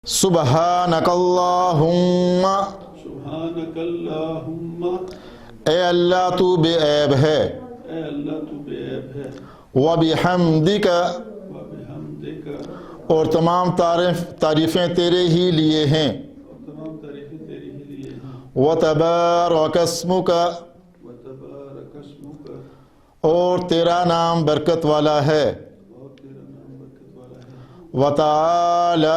سبحانک اللہم، سبحانک اللہم، اے اللہ تو بے عیب ہے، اے اللہ تو بے عیب ہے، وبحمدک، وبحمدک، اور تمام تعریفیں تیرے ہی لیے ہیں، اور تمام تعریفیں تیری ہی لیے ہیں، وتبارک اسمک، وتبارک اسمک، اور تیرا نام برکت والا ہے، اور تیرا نام برکت والا ہے، وتعالی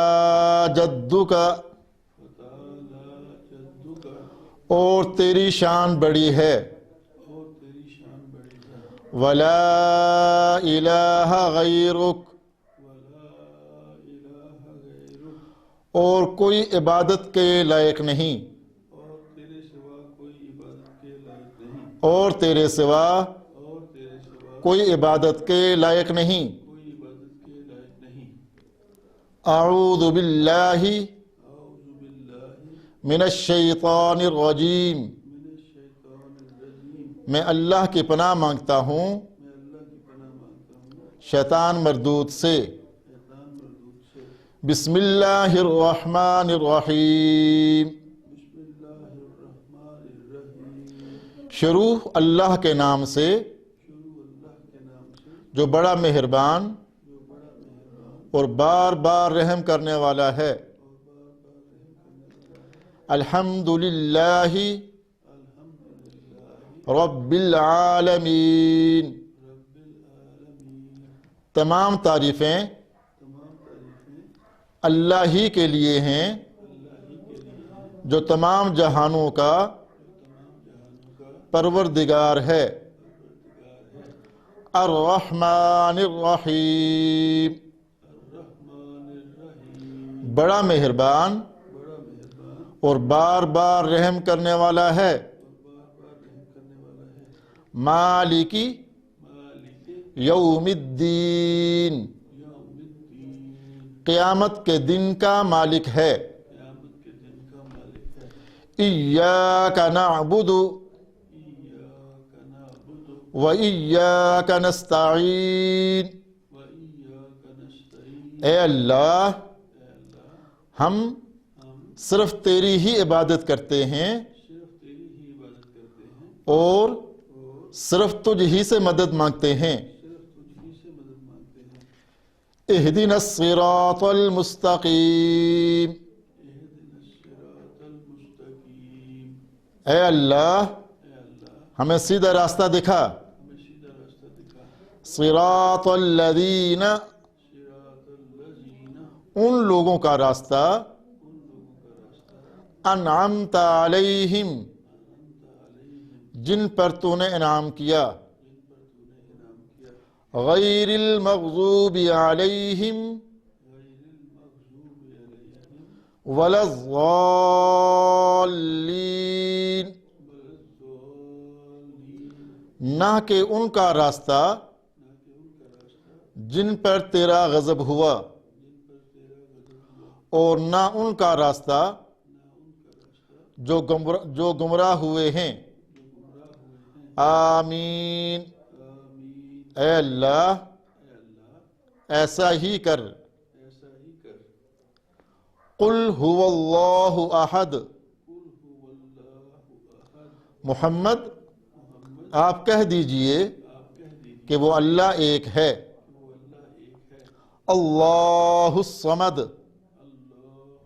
جدک، وتعالی جدک، اور تیری شان بڑی ہے، اور تیری شان بڑی ہے، ولا الہ غیرک، ولا الہ غیرک، اور کوئی عبادت کے لائق نہیں، اور تیرے سوا کوئی عبادت کے لائق نہیں، اور تیرے سوا اور تیرے سوا کوئی عبادت کے لائق نہیں۔ کوئی عبادت کے لائق نہیں۔ اعوذ باللہ اعوذ باللہ من الشیطان الرجیم، من الشیطان الرجیم، میں اللہ کی پناہ مانگتا ہوں میں اللہ کی پناہ مانگتا ہوں شیطان مردود سے۔ شیطان مردود سے۔ بسم اللہ الرحمن الرحیم، بسم اللہ الرحمن الرحیم، شروع اللہ کے نام سے شروع اللہ کے نام سے جو بڑا مہربان جو بڑا مہربان اور بار بار رحم کرنے والا ہے۔ اور بار بار رحم کرنے والا ہے۔ الحمد للہ الحمدللہ رب العالمین، رب العالمین، تمام تعریفیں تمام تعریفیں اللہ ہی کے لیے ہیں اللہ ہی کے لیے ہیں، جو تمام جہانوں کا جو تمام جہانوں کا پروردگار ہے۔ پروردگار ہے۔ الرحمن الرحیم، الرحمن الرحیم، بڑا مہربان بڑا مہربان اور بار بار رحم کرنے والا ہے۔ اور بار بار رحم کرنے والا ہے۔ مالکی مالک یوم الدین، یوم الدین، قیامت کے دن کا مالک ہے۔ قیامت کے دن کا مالک ہے۔ ایاک نعبد ایاک نعبد وایاک نستعین، وایاک نستعین، اے اللہ اے اللہ ہم ہم صرف تیری ہی عبادت کرتے ہیں صرف تیری ہی عبادت کرتے ہیں اور اور صرف تجھ ہی سے مدد مانگتے ہیں۔ صرف تجھ ہی سے مدد مانگتے ہیں۔ اہدنا الصراط المستقیم، اہدنا الصراط المستقیم، اے اللہ اے اللہ ہمیں سیدھا راستہ دکھا۔ ہمیں سیدھا راستہ دکھا۔ صراط الذین، صراط الذین، ان لوگوں کا راستہ ان لوگوں کا راستہ انعمت علیہم، انعمت علیہم، جن پر تو نے انعام کیا، جن پر تو نے انعام کیا، غیر المغضوب علیہم غیر المغضوب علیہم ولا الضالین، ولا الضالین، نہ کہ ان کا راستہ نہ کہ ان کا راستہ جن پر تیرا غضب ہوا، جن پر تیرا غضب ہوا، اور نہ ان کا راستہ نہ ان کا راستہ جو گمراہ ہوئے ہیں۔ جو گمراہ ہوئے ہیں۔ آمین، آمین، اے اللہ اے اللہ ایسا ہی کر۔ ایسا ہی کر۔ قل هو اللہ احد، قل هو اللہ احد، محمد محمد آپ کہہ دیجئے آپ کہہ دیجیے کہ وہ اللہ ایک ہے۔ کہ وہ اللہ ایک ہے۔ اللہ الصمد، اللہ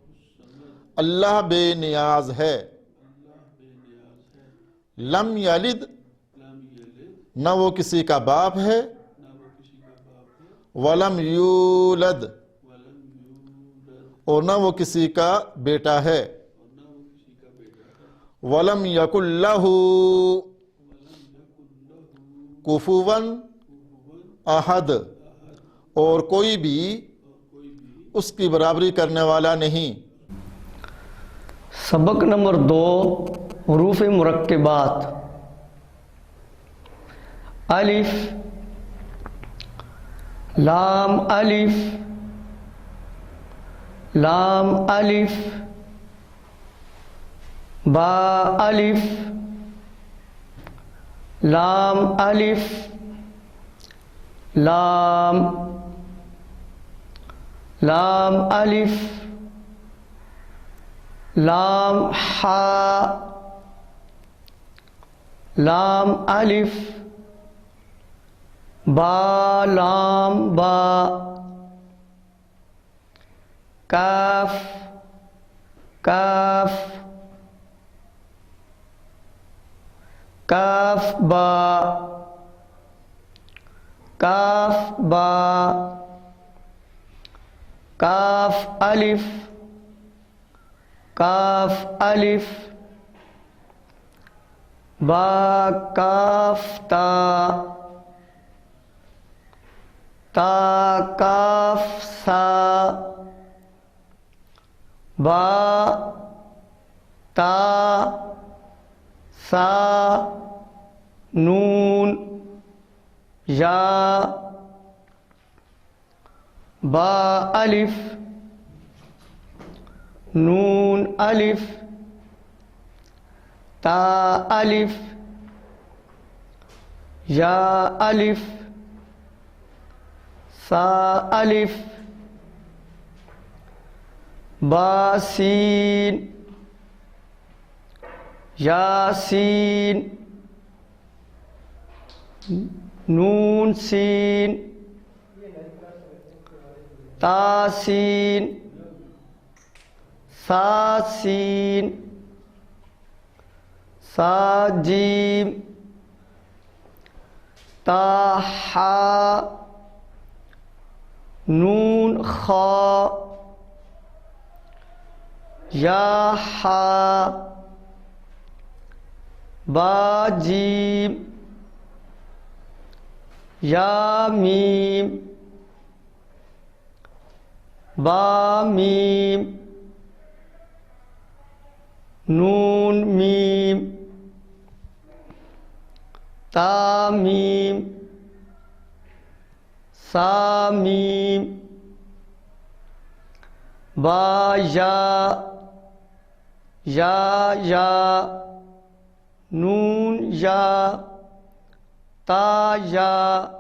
الصمد، اللہ بے نیاز ہے۔ اللہ بے نیاز ہے۔ لم یلد، لم یلد، نہ وہ کسی کا باپ ہے، نہ وہ کسی کا باپ ہے، ولم یولد، ولم یولد، اور نہ وہ کسی کا بیٹا ہے، اور نہ وہ کسی کا بیٹا ہے، ولم یکن لہ ولم یکن لہ کفوا کفوا احد، احد، اور کوئی بھی اور کوئی بھی اس کی برابری کرنے والا نہیں۔ سبق نمبر 2، حروف مرکبات۔ الف، لام الف، لام الف، با الف، لام الف، لام، لام الف، لام حا لام الف با لام با کاف کاف کاف با کاف با کاف الف کاف الف با کاف تا تا کاف سا با تا سا نون یا با الف نون الف تا الف یا الف سا الف با سین یا سین نون سین تا سین سا سین سا جیم تا حا نون خا یا حا با جیم یا میم با میم نون میم تا میم سا میم با یا یا نون یا تا یا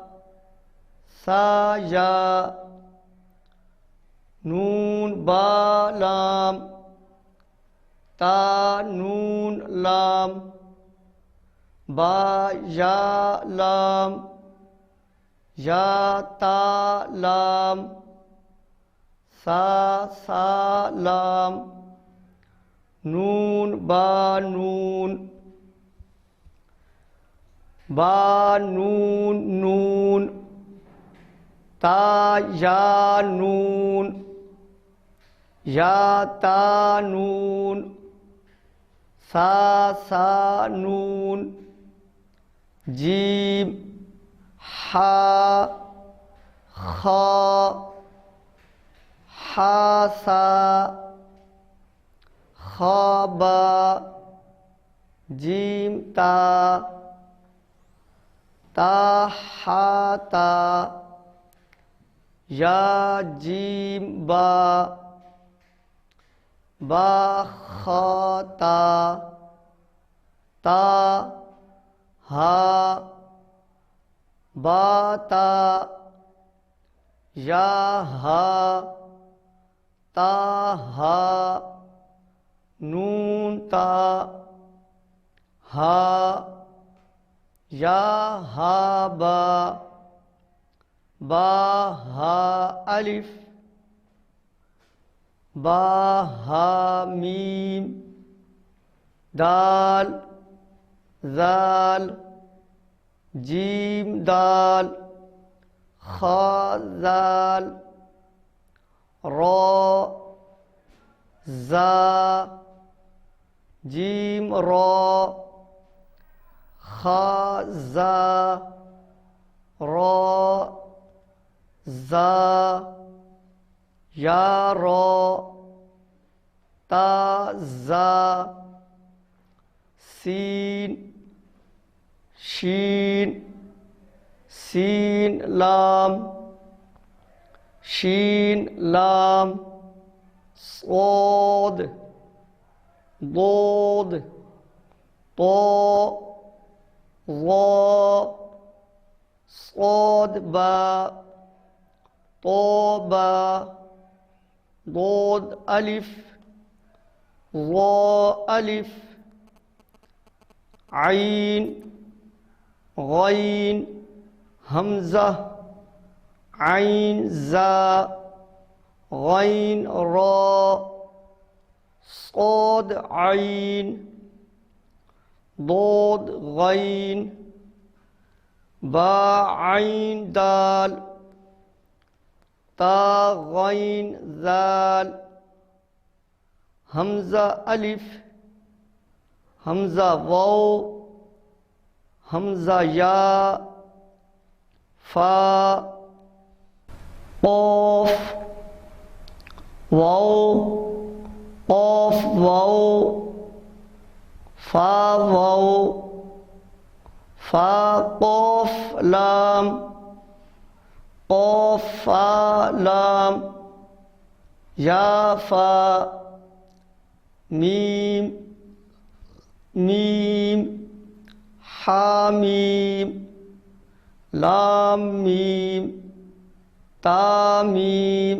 سا یا نون با لام تا نون لام با یا لام یا تا لام سا سا لام نون با نون با نون نون تا یا نون یا تا نون سا سا نون جیم حا خا حا سا خا با جیم تا تا حا تا یا جیم با با خا تا تا ہا با تا یا ہا تا ہا نون تا ہا یا ہا با ہا الف با ہا میم دال ذال جیم دال خا ذال را زا جیم را خا زا را زا یا را تا زا سین شین سین لام شین لام صاد ضاد طا ظا صاد با طا با ضاد الف ظا الف عین غین حمزہ عین زا غین را صاد عین ضاد غین با عین دال تا غین ذال حمزہ الف حمزہ واو حمزہ یا فا قاف واو قاف واو فا واو فا قاف لام قاف فا لام یا فا میم میم حامیم لام میم تا میم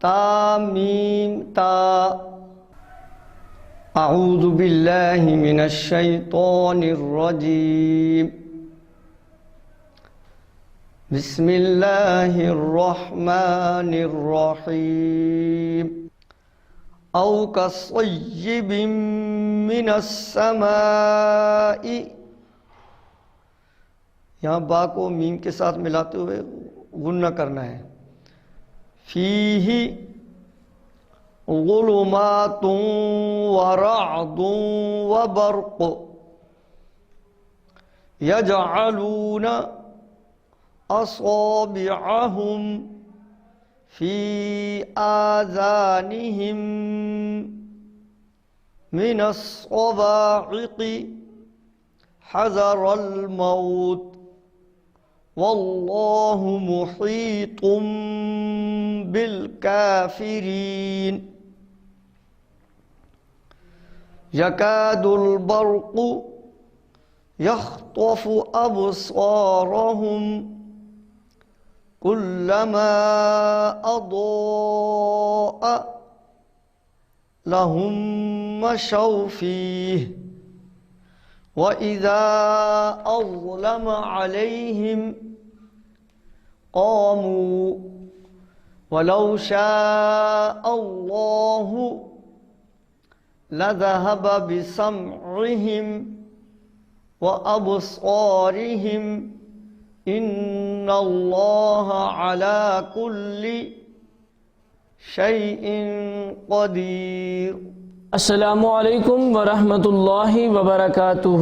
تا میم تا اعوذ باللہ من الشیطان الرجیم بسم اللہ الرحمن الرحیم او کصیب من السماء، یہاں با کو میم کے ساتھ ملاتے ہوئے غنہ کرنا ہے. فیہ ظلمات ورعد وبرق یجعلون اصابعهم فی آذانہم من الصواعق حذر الموت واللہ محیط بالکافرین. یکاد البرق یخطف ابصارهم كلما أضاء لهم مشوا فيه وإذا أظلم عليهم قاموا ولو شاء الله لذهب بسمعهم وأبصارهم ان اللہ علی کل شیء قدیر. السلام علیکم ورحمۃ اللہ وبرکاتہ.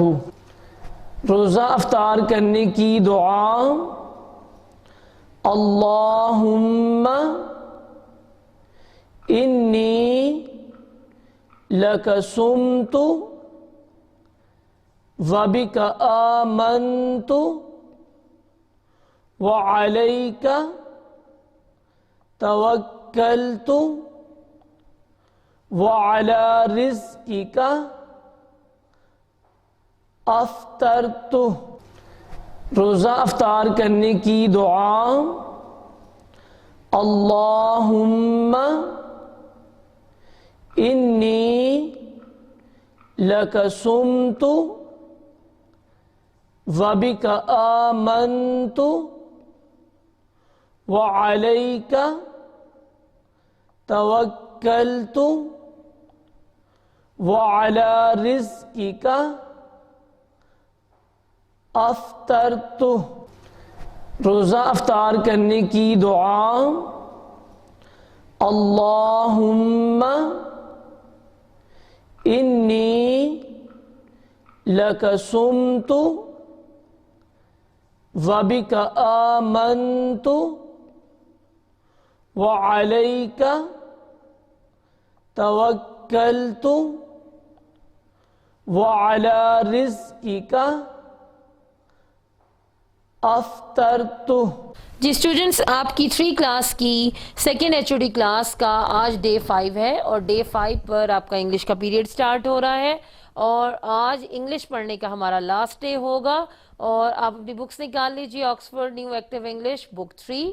روزہ افطار کرنے کی دعا. اللہم انی لک صمت وبک آمنت وعلیک توکلت وعلی رزقک افطرت. روزہ افطار کرنے کی دعا. اللہم انی لک صمت وبک آمنت وعلیک توکلت وعلی رزقک افطرت. روزہ افطار کرنے کی دعا. اللہم انی لک صمت وبک آمنت وعلیک توکلت وعلی رزقک افطرت. جی اسٹوڈنٹس، آپ کی 3 کلاس کی سیکنڈ HOD کلاس کا آج ڈے 5 ہے اور ڈے 5 پر آپ کا انگلش کا پیریڈ سٹارٹ ہو رہا ہے اور آج انگلش پڑھنے کا ہمارا لاسٹ ڈے ہوگا. اور آپ اپنی بکس نکال لیجیے. Oxford new active English book 3.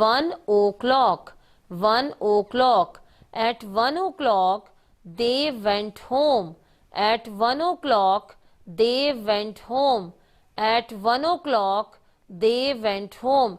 1 o'clock। 1 o'clock, at 1 o'clock they went home। at 1 o'clock they went home। at 1 o'clock they went home।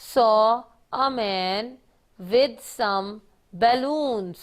saw a man with some balloons।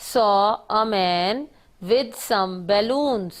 saw a man with some balloons।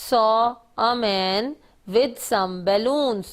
saw a man with some balloons।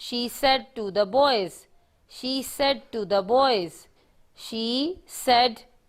she said to the boys। she said to the boys। she said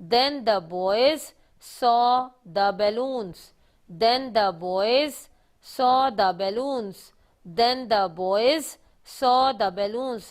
then the boys saw the balloons। then the boys saw the balloons। then the boys saw the balloons।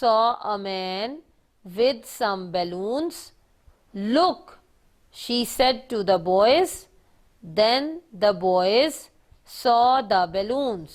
saw a man with some balloons। look, she said to the boys। then the boys saw the balloons।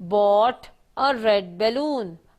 bought a red balloon।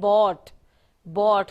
bought। bought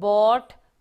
bought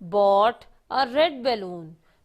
bought a red balloon।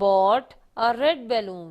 bought a red balloon।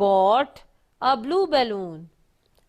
bought a blue balloon।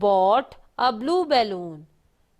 bought a blue balloon।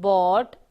bought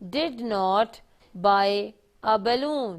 did not buy a balloon।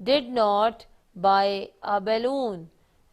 did not buy a balloon।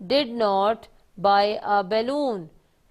did not buy a balloon।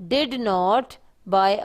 did not buy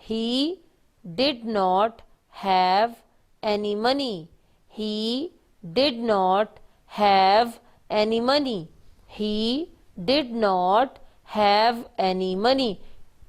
he did not have any money। he did not have any money। he did not have any money।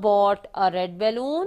bought a red balloon।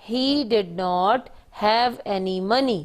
he did not have any money।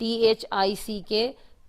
THIC,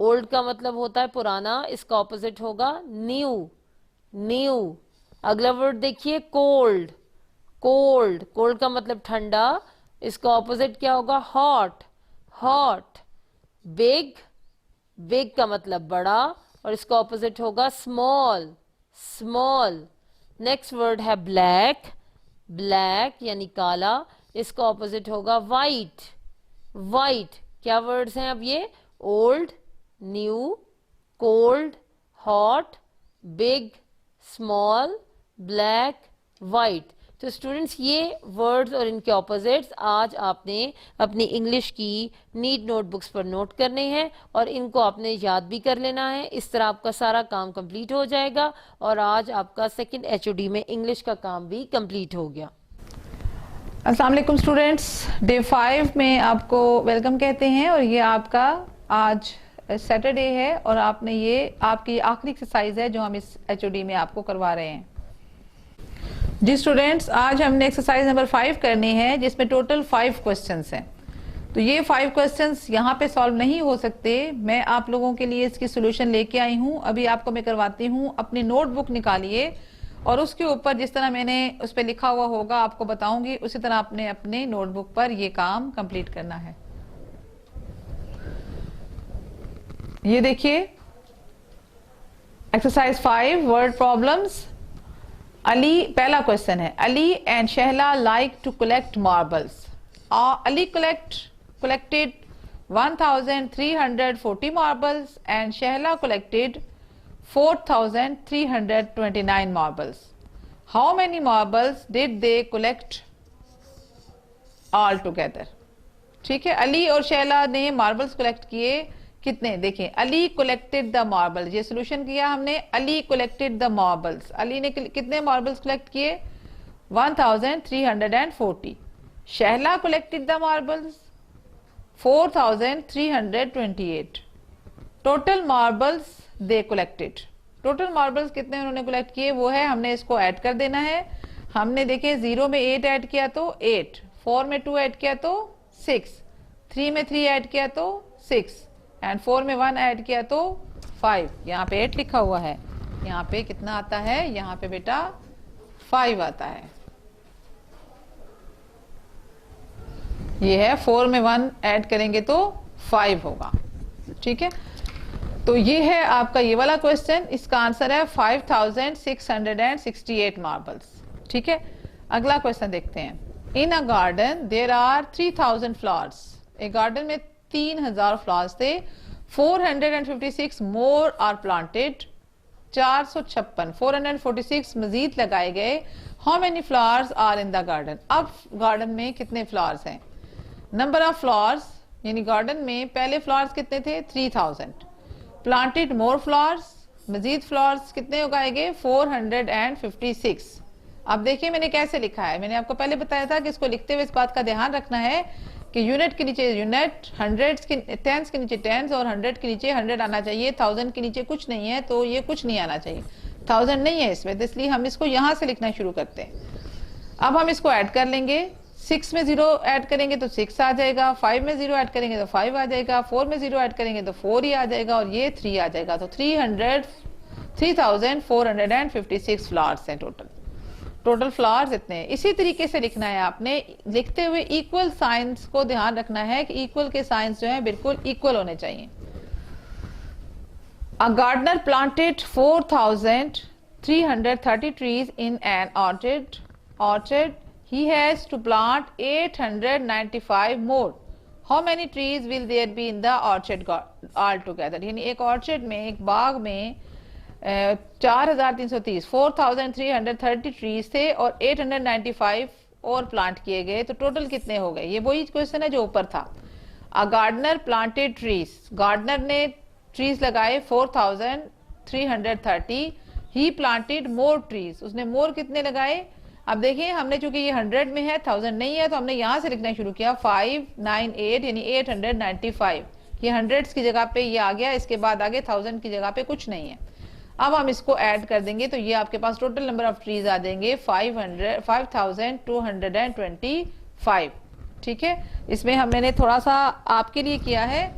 old کا مطلب ہوتا ہے پرانا, اس کا opposite ہوگا new, new. اگلا word دیکھیے cold, cold, cold کا مطلب ٹھنڈا, اس کا اپوزٹ کیا ہوگا ہاٹ, ہاٹ. بگ, بگ کا مطلب بڑا اور اس کا اپوزٹ ہوگا اسمال, اسمال. نیکسٹ ورڈ ہے بلیک, بلیک یعنی کالا, اس کا اپوزٹ ہوگا وائٹ, وائٹ. کیا ورڈز ہیں اب یہ؟ Old, new, cold, hot, big, small, black, white. تو اسٹوڈنٹس یہ ورڈز اور ان کے اپوزٹس آج آپ نے اپنی انگلش کی نیٹ نوٹ بکس پر نوٹ کرنے ہیں اور ان کو آپ نے یاد بھی کر لینا ہے. اس طرح آپ کا سارا کام کمپلیٹ ہو جائے گا اور آج آپ کا سیکنڈ HOD میں انگلش کا کام بھی کمپلیٹ ہو گیا. السلام علیکم اسٹوڈینٹس, ڈے 5 میں آپ کو ویلکم کہتے ہیں اور یہ آپ کا آج سیٹرڈے ہے اور آپ نے یہ آپ کی آخری ایکسرسائز ہے جو ہم اس HOD میں آپ کو کروا رہے ہیں. جی اسٹوڈینٹس, آج ہم نے ایکسرسائز نمبر 5 کرنی ہے جس میں ٹوٹل 5 کوسچنس ہیں. تو یہ 5 کوسچنس یہاں پہ سالو نہیں ہو سکتے, میں آپ لوگوں کے لیے اس کی سولوشن لے کے آئی ہوں. ابھی آپ کو میں کرواتی ہوں, اپنی نوٹ بک نکالیے اور اس کے اوپر جس طرح میں نے اس پہ لکھا ہوا ہوگا آپ کو بتاؤں گی, اسی طرح آپ نے اپنے نوٹ بک پر یہ کام کمپلیٹ کرنا ہے. یہ دیکھیے ایکسرسائز 5 ورڈ پرابلمز. علی, پہلا کوشچن ہے, Ali and Shehla like to collect marbles. Ali collected 1340 marbles and Shahla collected 4329 marbles. How many marbles did they collect all together? ٹھیک ہے, علی اور شہلا نے ماربلس کلیکٹ کیے کتنے؟ دیکھیں, علی collected the marbles, یہ سولوشن کیا ہم نے, علی collected the marbles, علی نے کتنے ماربلس کلیکٹ کیے؟ 1340. Shehla collected the marbles 4328. Total marbles they collected, total marbles کتنے انہوں نے کلیکٹ کیے وہ ہے, ہم نے اس کو ایڈ کر دینا ہے. ہم نے دیکھیں 0 میں 8 ایڈ کیا تو 8, 4 میں 2 ایڈ کیا تو 6, 3 میں 3 ایڈ کیا تو 6 اینڈ 4 میں 1 ایڈ کیا تو 5. یہاں پہ 8 لکھا ہوا ہے, یہاں پہ کتنا آتا ہے؟ یہاں پہ بیٹا 5 آتا ہے. یہ ہے 4 میں 1 ایڈ کریں گے تو 5 ہوگا. ٹھیک ہے, تو یہ ہے آپ کا یہ والا کوشچن, اس کا آنسر ہے 5668 ماربلس. ٹھیک ہے, اگلا کوشچن دیکھتے ہیں. ان a garden there are 3000 flowers. ایک گارڈن میں 3000 فلاورس تھے. 456 مور آر پلانٹیڈ. 446 مزید لگائے گئے. How many flowers are in the garden. اب گارڈن میں کتنے فلاورس ہیں؟ نمبر آف فلاورس یعنی گارڈن میں پہلے فلاورس کتنے تھے؟ 3000. پلانٹیڈ مور فلاورس, مزید فلاورس کتنے اگائے گئے؟ 456. اب دیکھیں میں نے کیسے لکھا ہے, میں نے آپ کو پہلے بتایا تھا کہ اس کو لکھتے ہوئے اس بات کا دھیان رکھنا ہے کہ یونٹ کے نیچے یونٹ, ہنڈریڈس کے ٹینس کے نیچے ٹینس اور 100 کے نیچے 100 آنا چاہیے. 1000 کے نیچے کچھ نہیں ہے تو یہ کچھ نہیں آنا چاہیے. 1000 نہیں ہے اس میں, تو اس لیے ہم اس کو یہاں سے لکھنا شروع کرتے ہیں. اب ہم اس کو ایڈ کر لیں گے. 6 میں 0 ایڈ کریں گے تو 6 آ جائے گا. 5 میں 0 ایڈ کریں گے تو 5 آ جائے گا. 4 میں 0 ایڈ کریں گے تو 4 ہی آ جائے گا اور یہ 3 آ جائے گا. تو 3456 فلاورس ہیں ٹوٹل. ٹوٹل فلاورس اتنے ہیں. اسی طریقے سے لکھنا ہے آپ نے, لکھتے ہوئے ایکول سائنس کو دھیان رکھنا ہے کہ ایکول کے سائنس جو ہیں بالکل ایکول ہونے چاہیے. A gardener planted 4330 trees in an orchard. He has to plant 895 more. How many trees will there be in the orchard altogether? یعنی ایک orchard میں, ایک باغ میں 4330 4330 ٹریز تھے اور 895 اور پلانٹ کیے گئے, تو ٹوٹل کتنے ہو گئے؟ یہ وہی کوشچن ہے جو اوپر تھا. A gardener planted trees, gardener نے ٹریز لگائے 4330. He planted more trees, اس نے more کتنے لگائے؟ اب دیکھیں ہم نے چونکہ یہ 100 میں ہے 1000 نہیں ہے تو ہم نے یہاں سے لکھنا شروع کیا 598 یعنی 895. یہ 100 کی جگہ پہ یہ آ گیا, اس کے بعد آگے 1000 کی جگہ پہ کچھ نہیں ہے. اب ہم اس کو ایڈ کر دیں گے تو یہ آپ کے پاس ٹوٹل نمبر آف ٹریز آ جائیں گے 5225. ٹھیک ہے, اس میں ہم نے تھوڑا سا آپ کے لیے کیا ہے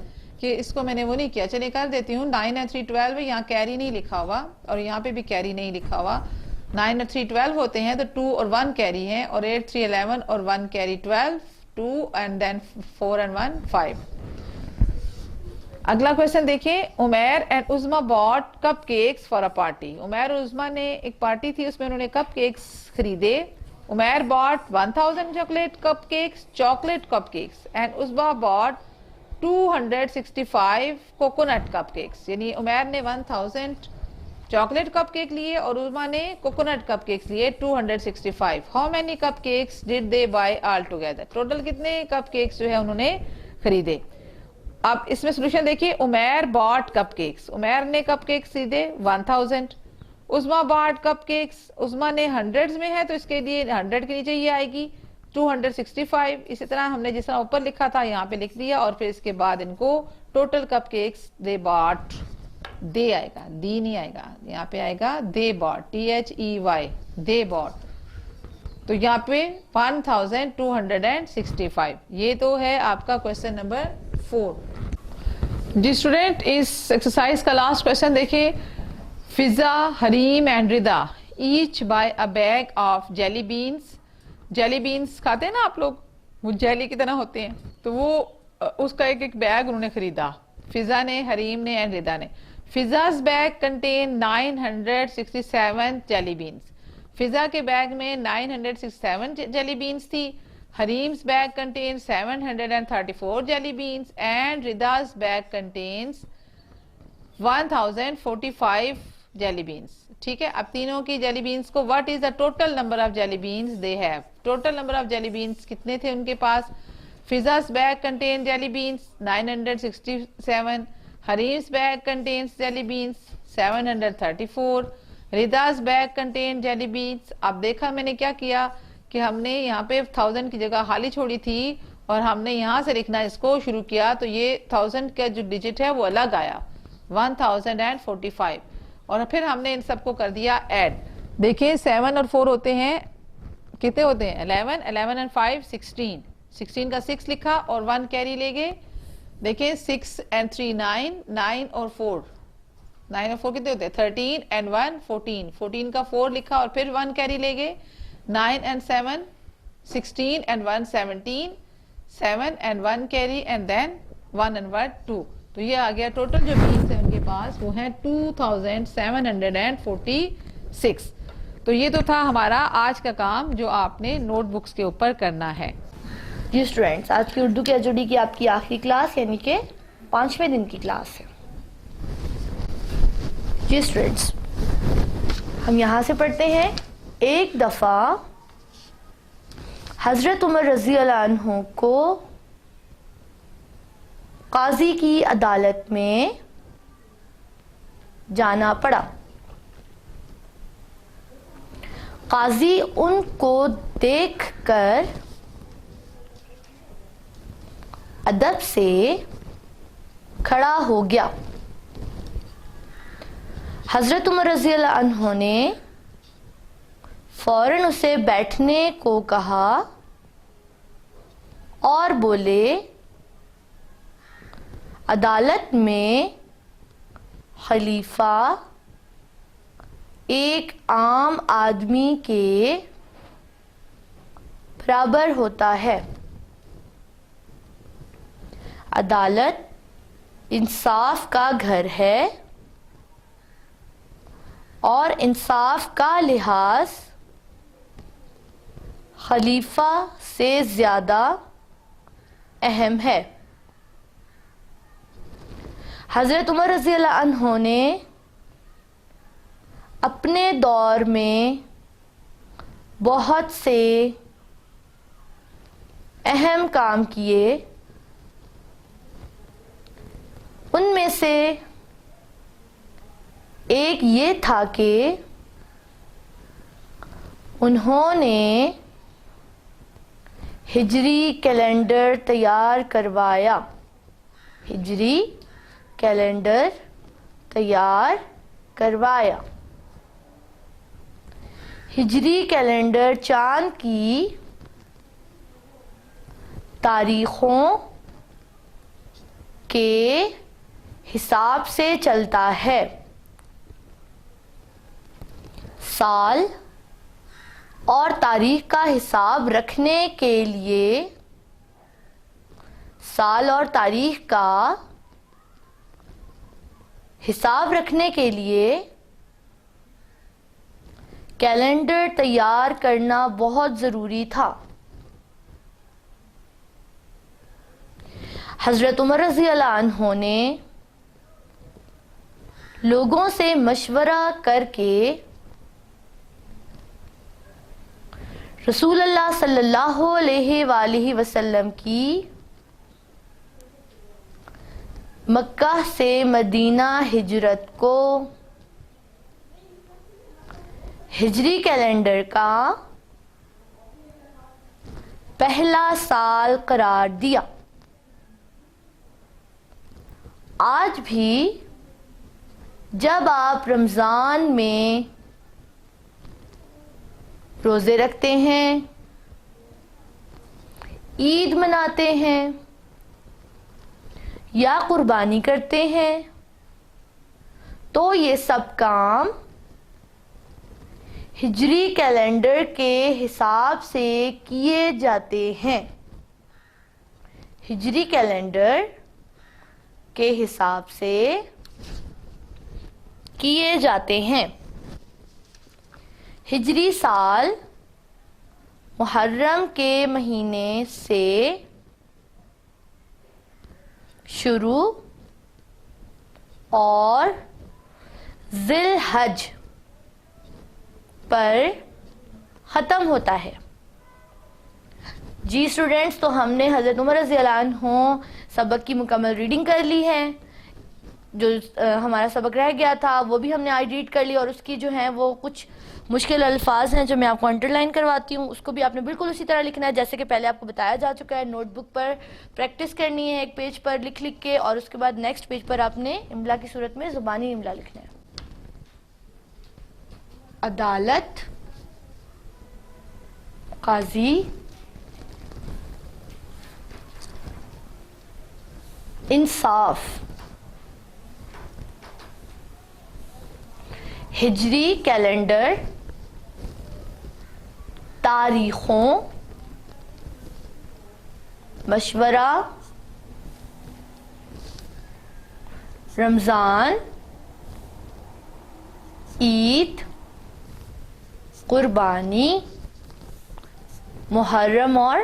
کہ اس کو میں نے وہ نہیں کیا. چلے کر دیتی ہوں. 9 اور 3 12 ہے, یہاں کیری نہیں لکھا ہوا اور یہاں پہ بھی کیری نہیں لکھا ہوا. 9 اور 3 12 ہوتے ہیں تو 2 اور 1 کیری ہیں, اور 8 3 11 اور 1 کیری 12, 2 and then 4 and 1 5. اگلا کویشچن دیکھیں. Umair and Uzma bought cupcakes for a party. Umair اور عظما نے ایک پارٹی تھی, اس میں انہوں نے کپ کیکس خریدے. عمیر باٹ 1000 chocolate cupcakes and Uzma Bat 265 coconut cupcakes. یعنی عمیر نے 1000 چاکلیٹ کپ کیک لیے اور عظما نے کوکونٹ کپ کیکس لیے 265. How many cupcakes did they buy all together. Total کتنے کپ کیکس جو ہے انہوں نے خریدے. اب اس میں سولوشن دیکھیے. عمیر باٹ کپ کیکس, عمیر نے کپ کیکس خریدے 1000. عظما باٹ کپ کیکس, عظما نے ہنڈریڈز میں ہے تو اس کے لیے 100 کے نیچے یہ آئے گی 265. اسی طرح ہم نے جس طرح اوپر لکھا تھا یہاں پہ لکھ دیا, اور پھر اس کے بعد ان کو ٹوٹل کپ کیکس دے باٹ, دے آئے گا, دی نہیں آئے گا, یہاں پہ آئے گا دے باٹ, THEY, دے باٹ. تو یہاں پہ 1265. یہ تو ہے آپ کا کویشچن نمبر 4. جی اسٹوڈینٹ, اس ایکسرسائز کا لاسٹ کویشچن دیکھیں. Faza, Hareem and Rida each buy a bag of jelly beans. Jelly beans کھاتے ہیں نا آپ لوگ, وہ جیلی کی طرح ہوتے ہیں, تو وہ اس کا ایک بیگ انہوں نے خریدا. فضا نے, حریم نے اینڈ ردا نے. فضا's bag contain 967 jelly beans. فضا کے بیگ میں 967 jelly beans تھی. حریم's bag contains 734 jelly beans and Rida's bag contains 1045 jelly beans. ٹھیک ہے, اب تینوں کی jelly beans کو what is the total number of jelly beans they have. total number of jelly beans کتنے تھے ان کے پاس. فضا's bag contains jelly beans 967. Harim's bag contains jelly beans 734. Rida's bag contains jelly beans. اب دیکھا میں نے کیا کیا کہ ہم نے یہاں پہ 1000 کی جگہ خالی چھوڑی تھی اور ہم نے یہاں سے لکھنا اس کو شروع کیا, تو یہ 1000 کا جو ڈیجٹ ہے وہ الگ آیا 1045, اور پھر ہم نے ان سب کو کر دیا ایڈ. دیکھیں 7 اور 4 ہوتے ہیں, کتنے ہوتے ہیں 11, 11 and 5 16. 16 کا 6 لکھا اور 1 کیری لے گئے. دیکھیں 6 and 3 9, 9 اور 4, 9 اور 4 کتنے ہوتے ہیں 13 and 1 14. 14 کا 4 لکھا اور پھر 1 کیری لے گئے. 9 and 7 16 and 1 17, 7 and 1 carry and then 1 and 1 2. تو یہ آ گیا ٹوٹل جو بینس ہیں ان کے پاس وہ ہیں 2746. تو یہ تو تھا ہمارا آج کا کام جو آپ نے نوٹ بکس کے اوپر کرنا ہے. جی اسٹوڈینٹس, آج کی اردو کی ایچ او ڈی کی آپ کی آخری کلاس یعنی کہ 5ویں دن کی کلاس ہے. جی اسٹوڈینٹس, ہم یہاں سے پڑھتے ہیں. ایک دفعہ حضرت عمر رضی اللہ عنہ کو قاضی کی عدالت میں جانا پڑا. قاضی ان کو دیکھ کر ادب سے کھڑا ہو گیا. حضرت عمر رضی اللہ عنہ نے فوراً اسے بیٹھنے کو کہا اور بولے, عدالت میں خلیفہ ایک عام آدمی کے برابر ہوتا ہے. عدالت انصاف کا گھر ہے اور انصاف کا لحاظ خلیفہ سے زیادہ اہم ہے. حضرت عمر رضی اللہ عنہ نے اپنے دور میں بہت سے اہم کام کیے. ان میں سے ایک یہ تھا کہ انہوں نے ہجری کیلنڈر تیار کروایا. ہجری کیلنڈر تیار کروایا. ہجری کیلنڈر چاند کی تاریخوں کے حساب سے چلتا ہے. سال اور تاریخ کا حساب رکھنے کے لیے سال اور تاریخ کا حساب رکھنے کے لیے کیلنڈر تیار کرنا بہت ضروری تھا. حضرت عمر رضی اللہ عنہ نے لوگوں سے مشورہ کر کے رسول اللہ صلی اللہ علیہ وآلہ وسلم کی مکہ سے مدینہ ہجرت کو ہجری کیلنڈر کا پہلا سال قرار دیا. آج بھی جب آپ رمضان میں روزے رکھتے ہیں، عید مناتے ہیں یا قربانی کرتے ہیں تو یہ سب کام ہجری کیلنڈر کے حساب سے کیے جاتے ہیں. ہجری کیلنڈر کے حساب سے کیے جاتے ہیں. ہجری سال محرم کے مہینے سے شروع اور ذی الحج پر ختم ہوتا ہے. جی اسٹوڈینٹس، تو ہم نے حضرت عمر رضی اللہ عنہ سبق کی مکمل ریڈنگ کر لی ہے. جو ہمارا سبق رہ گیا تھا وہ بھی ہم نے آج ریڈ کر لی، اور اس کی جو ہیں وہ کچھ مشکل الفاظ ہیں جو میں آپ کو انڈر لائن کرواتی ہوں. اس کو بھی آپ نے بالکل اسی طرح لکھنا ہے جیسے کہ پہلے آپ کو بتایا جا چکا ہے. نوٹ بک پر پریکٹس کرنی ہے ایک پیج پر لکھ کے، اور اس کے بعد نیکسٹ پیج پر آپ نے املا کی صورت میں زبانی املا لکھنا ہے. عدالت، قاضی، انصاف. ہجری کیلنڈر تاریخوں، مشورہ، رمضان، عید، قربانی، محرم اور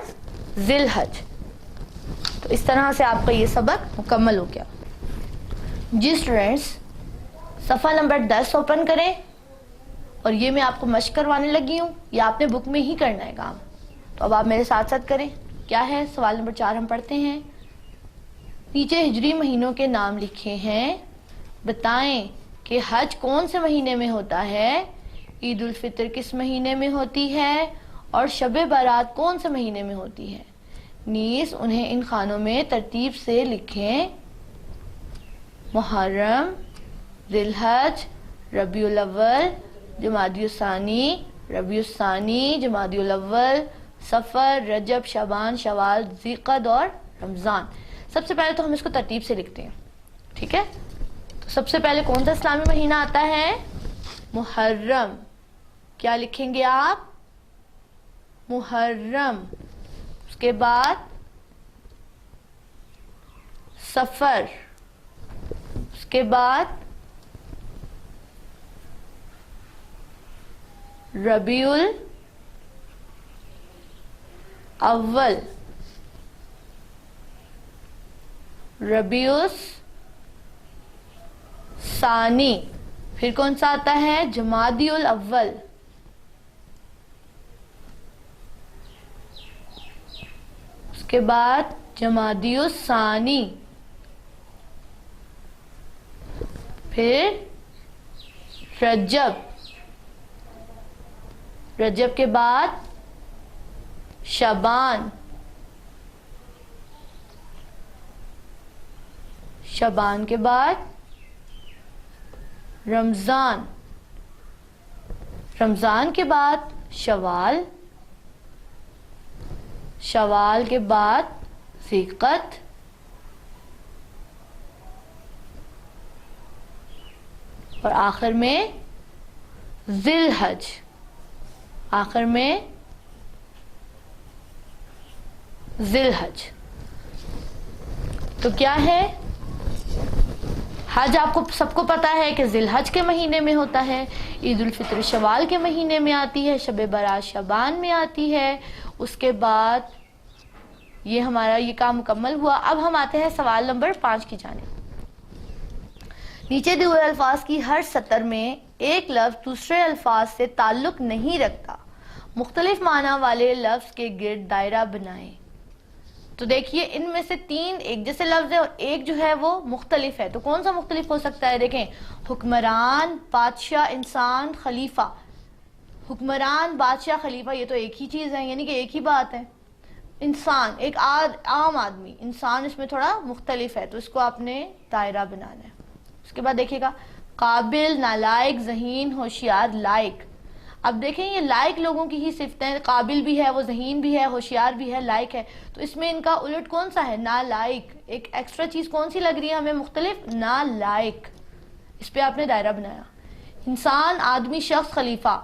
ذی الحج. تو اس طرح سے آپ کا یہ سبق مکمل ہو گیا. جی اسٹوڈینٹس، صفحہ نمبر 10 اوپن کریں، اور یہ میں آپ کو مشق کروانے لگی ہوں، یہ آپ نے بک میں ہی کرنا ہے کام. تو اب آپ میرے ساتھ ساتھ کریں. کیا ہے سوال نمبر 4 ہم پڑھتے ہیں. نیچے ہجری مہینوں کے نام لکھے ہیں، بتائیں کہ حج کون سے مہینے میں ہوتا ہے، عید الفطر کس مہینے میں ہوتی ہے، اور شب برات کون سے مہینے میں ہوتی ہے. نیز انہیں ان خانوں میں ترتیب سے لکھیں: محرم، ذی الحج، ربیع الاول، جمادی الثانی، ربیع الثانی، جمادی الاول، صفر، رجب، شعبان، شوال، ذی القعدہ اور رمضان. سب سے پہلے تو ہم اس کو ترتیب سے لکھتے ہیں، ٹھیک ہے. تو سب سے پہلے کون سا اسلامی مہینہ آتا ہے؟ محرم. کیا لکھیں گے آپ؟ محرم. اس کے بعد صفر، اس کے بعد ربیع الاول، ربیع الثانی، پھر کون سا آتا ہے؟ جمادی الاول، اس کے بعد جمادی الثانی، پھر رجب، رجب کے بعد شعبان، شعبان کے بعد رمضان، رمضان کے بعد شوال، شوال کے بعد ذی القعدہ، اور آخر میں ذی الحج، آخر میں ذی الحج. تو کیا ہے؟ حج آپ کو سب کو پتا ہے کہ ذی الحج کے مہینے میں ہوتا ہے، عید الفطر شوال کے مہینے میں آتی ہے، شب برات شعبان میں آتی ہے. اس کے بعد یہ ہمارا یہ کام مکمل ہوا. اب ہم آتے ہیں سوال نمبر 5 کی جانب. نیچے دیے ہوئے الفاظ کی ہر سطر میں ایک لفظ دوسرے الفاظ سے تعلق نہیں رکھتا، مختلف معنی والے لفظ کے گرد دائرہ بنائیں. تو دیکھیے ان میں سے 3 ایک جیسے لفظ ہے اور ایک جو ہے وہ مختلف ہے. تو کون سا مختلف ہو سکتا ہے؟ دیکھیں، حکمران، بادشاہ، انسان، خلیفہ. حکمران، بادشاہ، خلیفہ یہ تو ایک ہی چیز ہے، یعنی کہ ایک ہی بات ہے. انسان ایک عام آدمی، انسان اس میں تھوڑا مختلف ہے، تو اس کو آپ نے دائرہ بنانا ہے. اس کے بعد دیکھیے گا قابل، نالائق، ذہین، ہوشیار، لائق. اب دیکھیں یہ لائق لوگوں کی ہی صفتیں، قابل بھی ہے، وہ ذہین بھی ہے، ہوشیار بھی ہے، لائق ہے. تو اس میں ان کا الٹ کون سا ہے؟ نالائق. ایک ایکسٹرا چیز کون سی لگ رہی ہے ہمیں مختلف؟ نالائق. اس پہ آپ نے دائرہ بنایا. انسان، آدمی، شخص، خلیفہ.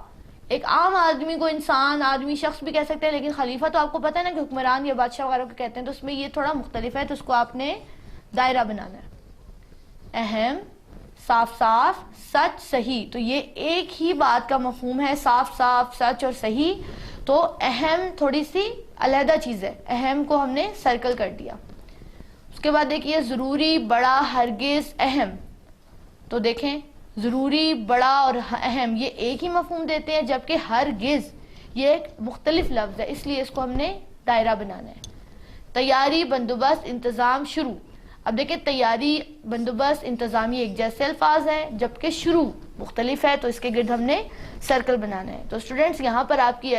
ایک عام آدمی کو انسان، آدمی، شخص بھی کہہ سکتے ہیں، لیکن خلیفہ تو آپ کو پتہ ہے نا کہ حکمران یا بادشاہ وغیرہ کو کہتے ہیں، تو اس میں یہ تھوڑا مختلف ہے، تو اس کو آپ نے دائرہ بنانا ہے. اہم، صاف صاف، سچ، صحیح. تو یہ ایک ہی بات کا مفہوم ہے، صاف صاف، سچ اور صحیح. تو اہم تھوڑی سی علیحدہ چیز ہے، اہم کو ہم نے سرکل کر دیا. اس کے بعد دیکھیے ضروری، بڑا، ہرگز، اہم. تو دیکھیں ضروری، بڑا اور اہم یہ ایک ہی مفہوم دیتے ہیں، جبکہ ہرگز یہ ایک مختلف لفظ ہے، اس لیے اس کو ہم نے دائرہ بنانا ہے. تیاری، بندوبست، انتظام، شروع. اب دیکھیں تیاری، بندوبست، انتظام یہ ایک جیسے الفاظ ہیں، جبکہ شروع مختلف ہے، تو اس کے گرد ہم نے سرکل بنانا ہے. تو اسٹوڈنٹس یہاں پر آپ کی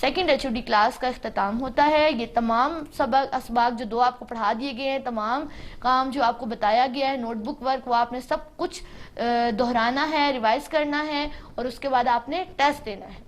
second H O D class کا اختتام ہوتا ہے. یہ تمام اسباق جو 2 آپ کو پڑھا دیے گئے ہیں، تمام کام جو آپ کو بتایا گیا ہے، نوٹ بک ورک، وہ آپ نے سب کچھ دہرانا ہے، ریوائز کرنا ہے، اور اس کے بعد آپ نے ٹیسٹ دینا ہے.